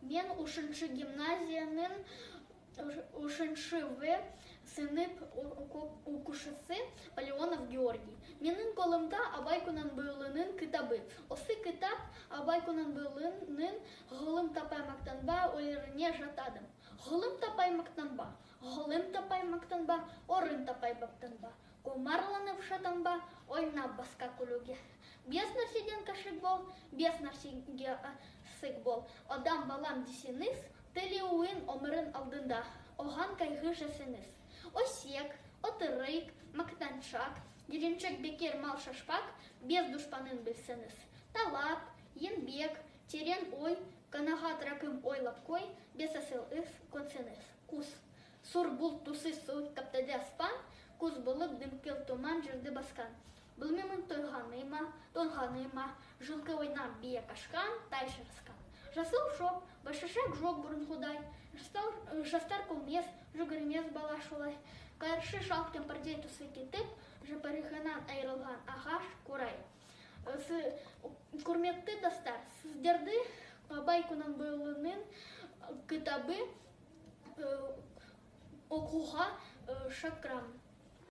Мен ушыншы гимназияның ушыншы В сынып укушысы Полеонов Георгий. Менің қолымда Абай Кунанбайұлының кітабы. Осы кітап Абай Кунанбайұлының ғылым тапай мақтанба өлеріне жатадым. Ғылым тапай мақтанба, ғылым тапай мақтанба, орын тапай мақтанба. Комарланып шатанба, ойнап басқа күлуге. Бес нәрседен кашық бол, бес нәрсеге сық бол. Адам балам десеңіз, тілі уын өмірін алдында, оған кайғы жасыңыз. Осек, отырык, мақтаншақ, еріншек бекер мал шашпақ, без дұшпанын білсіңіз. Талап, еңбек, терең ой, қанағат рақым ойлап қой, без асыл іс консеніз. Кус. Сұр бұл тұсы суыт каптады аспан, кус болып дымкел туман жүрді басқан. Білмемін тойғаны ма, жылқы ойнап бие қашқан, тай шырысқан. Жасыл шоп, башашак жоқ бұрын құдай, жастар көмес, жүгірмес бала шолай. Қаршы шалт кемпірдей тұсы кетіп, жапарихынан айрылған ағаш құрай. Құрметті достар, сіздерді Абай Кунанбайұлының кітабы оқуға шақырамын.